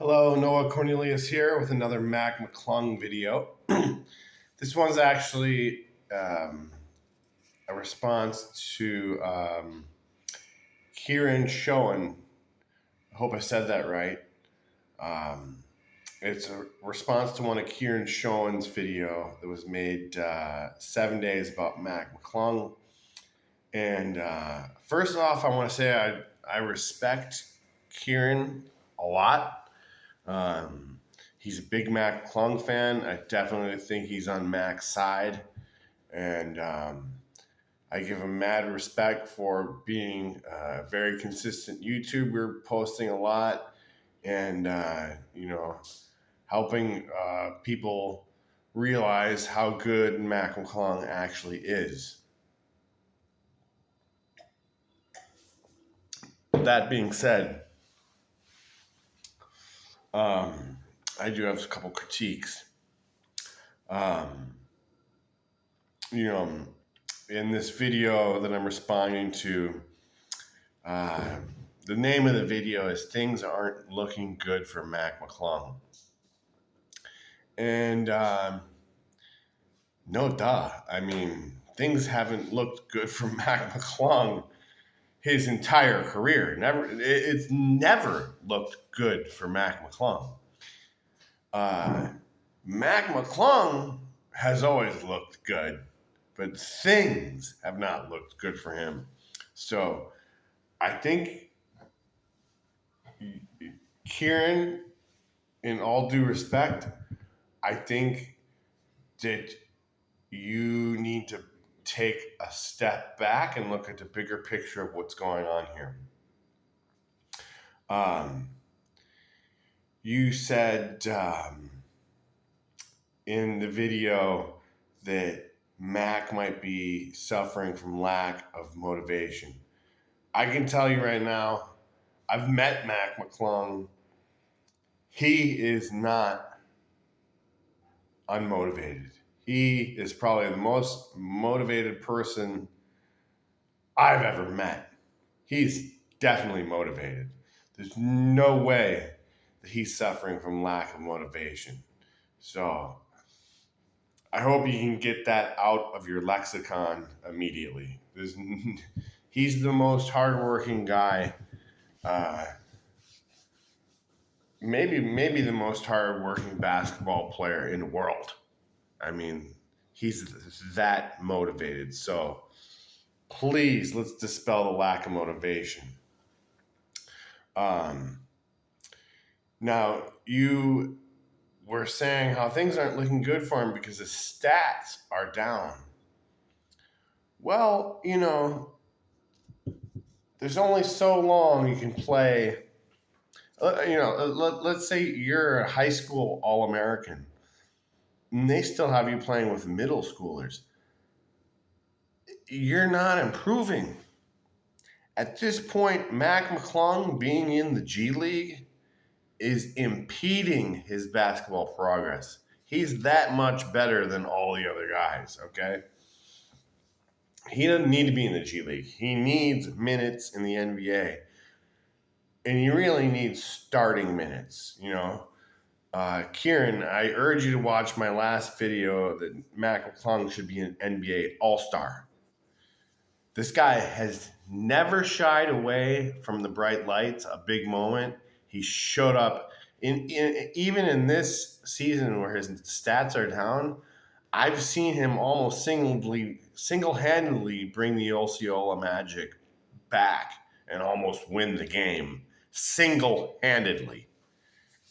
Hello, Noah Cornelius here with another McClung video. This one's actually a response to Kieran Schoen. I hope I said that right. Um, it's a response to one of Kieran Schoen's video that was made 7 days about McClung. And first off, I want to say I respect Kieran a lot. He's a big McClung fan. I definitely think he's on Mac's side. And I give him mad respect for being a very consistent YouTuber, posting a lot, and, helping people realize how good McClung actually is. That being said, I do have a couple critiques. Um, you know, in this video that I'm responding to, the name of the video is "Things Aren't Looking Good for McClung," and no duh. I mean, things haven't looked good for McClung his entire career. It's never looked good for McClung. McClung has always looked good, but things have not looked good for him. So I think Kieran, in all due respect, I think that you need to take a step back and look at the bigger picture of what's going on here. You said in the video that Mac might be suffering from lack of motivation. I can tell you right now, I've met McClung. He is not unmotivated. He is probably the most motivated person I've ever met. He's definitely motivated. There's no way that he's suffering from lack of motivation. So I hope you can get that out of your lexicon immediately. He's the most hardworking guy, maybe the most hardworking basketball player in the world. I mean, he's that motivated. So please, let's dispel the lack of motivation. Now, you were saying how things aren't looking good for him because his stats are down. Well, there's only so long you can play. Let's say you're a high school All-American, and they still have you playing with middle schoolers. You're not improving. At this point, McClung being in the G League is impeding his basketball progress. He's that much better than all the other guys, okay? He doesn't need to be in the G League. He needs minutes in the NBA. And he really needs starting minutes, Kieran, I urge you to watch my last video that McClung should be an NBA All-Star. This guy has never shied away from the bright lights, a big moment. He showed up even in this season where his stats are down. I've seen him almost single-handedly bring the Osceola Magic back and almost win the game single-handedly,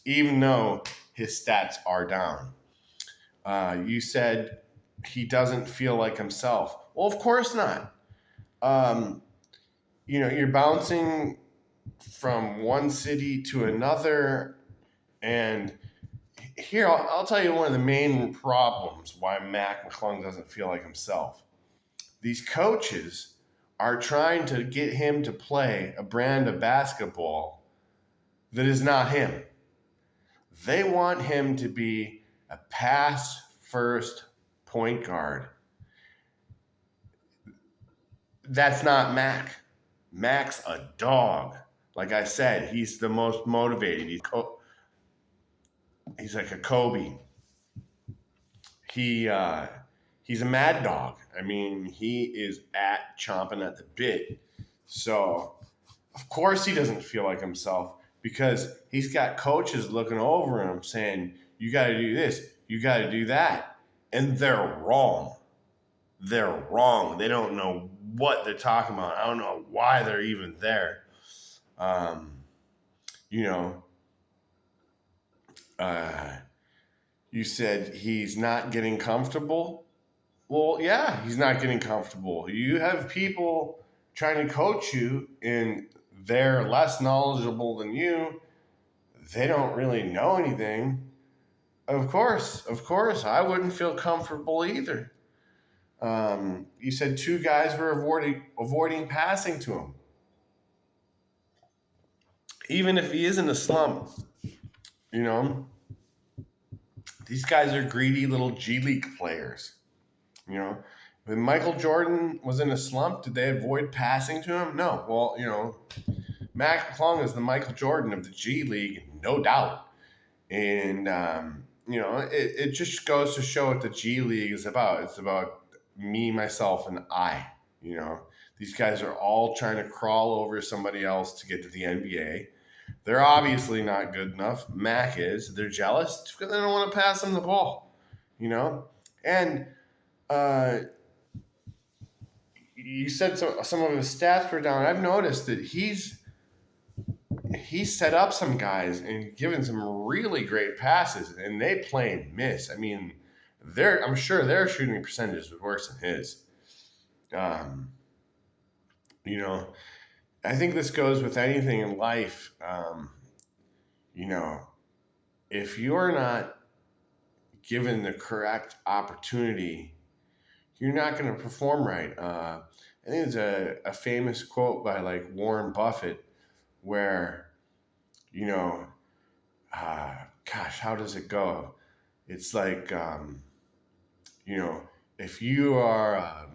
even though his stats are down. You said he doesn't feel like himself. Well, of course not. You're bouncing from one city to another, and here I'll tell you one of the main problems why McClung doesn't feel like himself. These coaches are trying to get him to play a brand of basketball that is not him. They want him to be a pass first point guard. That's not Mac. Mac's a dog. Like I said, he's the most motivated. He's like a Kobe. He he's a mad dog. I mean, he is chomping at the bit. So of course he doesn't feel like himself because he's got coaches looking over him saying, "You got to do this, you got to do that," and they're wrong. They're wrong. They don't know what they're talking about. I don't know why they're even there. Um, you know, uh, you said he's not getting comfortable. Well, yeah, he's not getting comfortable. You have people trying to coach you, and they're less knowledgeable than you. They don't really know anything. Of course, I wouldn't feel comfortable either. You said two guys were avoiding passing to him. Even if he is in a slump, you know, these guys are greedy little G League players. You know, when Michael Jordan was in a slump, did they avoid passing to him? No. Well, Mac McClung is the Michael Jordan of the G League, no doubt. And, it just goes to show what the G League is about. It's about me, myself, and I. These guys are all trying to crawl over somebody else to get to the NBA. They're obviously not good enough. Mac is. They're jealous because they don't want to pass him the ball, And uh, you said some of his stats were down. I've noticed that he's set up some guys and given some really great passes, and they play and miss. I mean, I'm sure their shooting percentage is worse than his. I think this goes with anything in life. If you're not given the correct opportunity, you're not going to perform right. I think it's a famous quote by like Warren Buffett where, how does it go? It's like, if you are,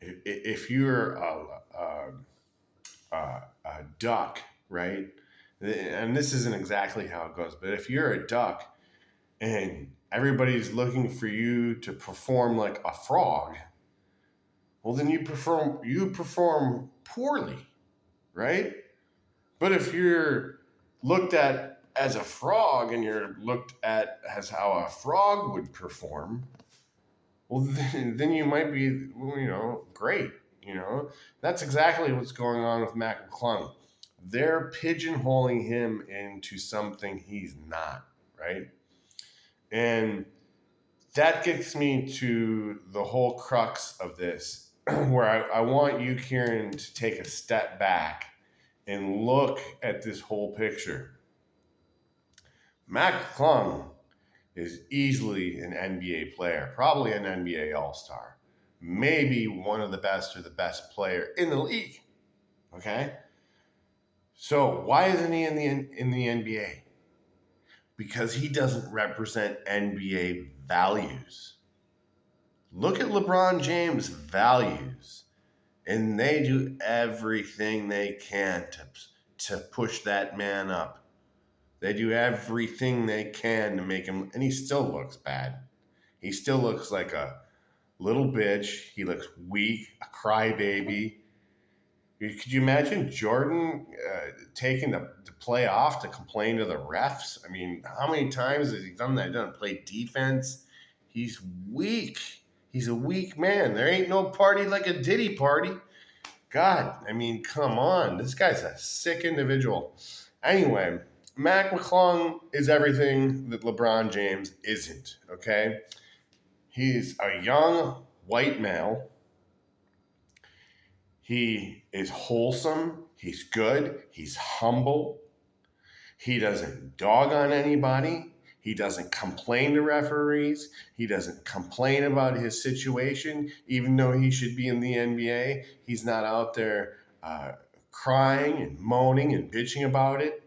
if you're a duck, right? And this isn't exactly how it goes, but if you're a duck and everybody's looking for you to perform like a frog, well, then you perform poorly, right? But if you're looked at as a frog and you're looked at as how a frog would perform, well, then you might be, great. That's exactly what's going on with Mac McClung. They're pigeonholing him into something he's not, right? And that gets me to the whole crux of this, where I want you, Kieran, to take a step back and look at this whole picture. Mac McClung is easily an NBA player, probably an NBA All-Star, maybe one of the best or the best player in the league. Okay? So why isn't he in the NBA? Because he doesn't represent NBA values. Look at LeBron James' values, and they do everything they can to push that man up. They do everything they can to make him, and he still looks bad. He still looks like a little bitch. He looks weak, a crybaby. Could you imagine Jordan taking the play off to complain to the refs? I mean, how many times has he done that? He doesn't play defense. He's weak. He's a weak man. There ain't no party like a Diddy party. God, I mean, come on. This guy's a sick individual. Anyway, Mac McClung is everything that LeBron James isn't, okay? He's a young white male. He is wholesome. He's good. He's humble. He doesn't dog on anybody. He doesn't complain to referees. He doesn't complain about his situation, even though he should be in the NBA. He's not out there crying and moaning and bitching about it.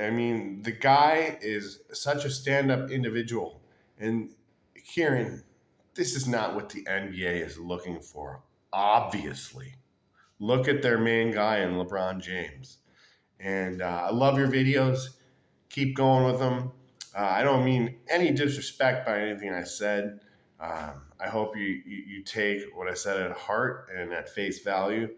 I mean, the guy is such a stand-up individual. And Kieran, this is not what the NBA is looking for, obviously. Look at their main guy in LeBron James. And I love your videos. Keep going with them. I don't mean any disrespect by anything I said. I hope you take what I said at heart and at face value,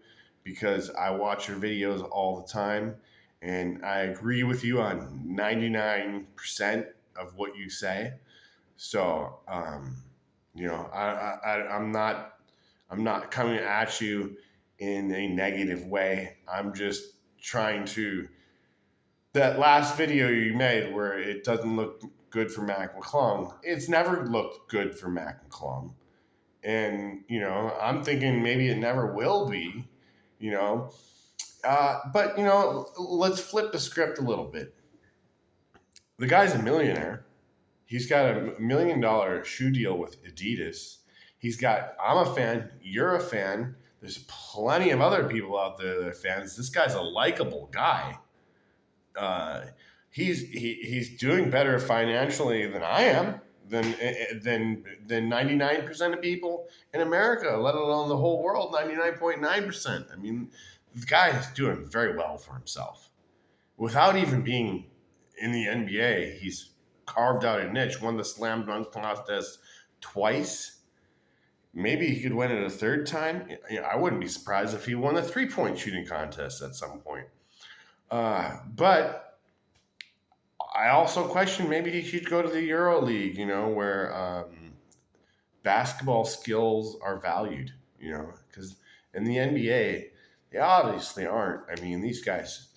because I watch your videos all the time and I agree with you on 99% of what you say. So, I'm not coming at you in a negative way. I'm just trying to, that last video you made where it doesn't look good for Mac McClung, it's never looked good for Mac McClung. And, I'm thinking maybe it never will be, you know. But, let's flip the script a little bit. The guy's a millionaire. He's got a $1 million shoe deal with Adidas. I'm a fan, you're a fan. There's plenty of other people out there that are fans. This guy's a likable guy. Uh, he's doing better financially than I am, than 99% of people in America, let alone the whole world, 99.9%. I mean, the guy is doing very well for himself. Without even being in the NBA, he's carved out a niche, won the slam dunk contest twice. Maybe he could win it a third time. I wouldn't be surprised if he won the three-point shooting contest at some point. But I also question maybe he should go to the Euro League, where basketball skills are valued, because in the NBA, they obviously aren't. I mean, these guys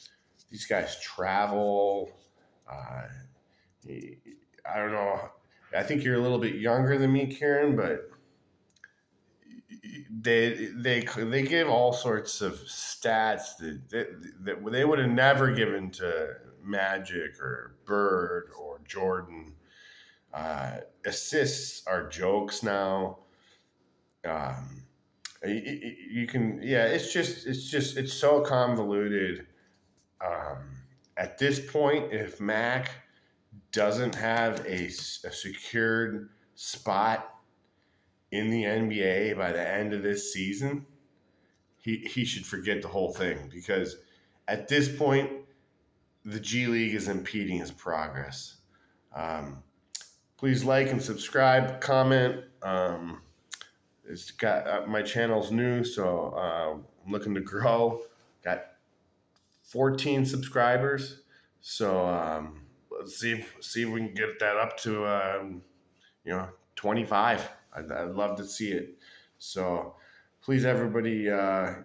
travel. Uh, I don't know. I think you're a little bit younger than me, Kieran, but they give all sorts of stats that they would have never given to Magic or Bird or Jordan. Assists are jokes now. You can, yeah. It's so convoluted. At this point, if Mac doesn't have a secured spot in the NBA by the end of this season, he should forget the whole thing, because at this point, the G League is impeding his progress. Please like and subscribe, comment. It's got my channel's new, so I'm looking to grow. Got 14 subscribers, so let's see if we can get that up to 25. I'd love to see it. So please, everybody, I'd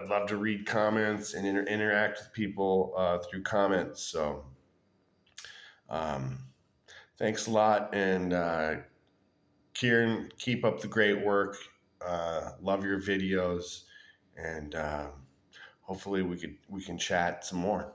love to read comments and interact with people through comments. So thanks a lot, and Kieran, keep up the great work. Love your videos, and hopefully we can chat some more.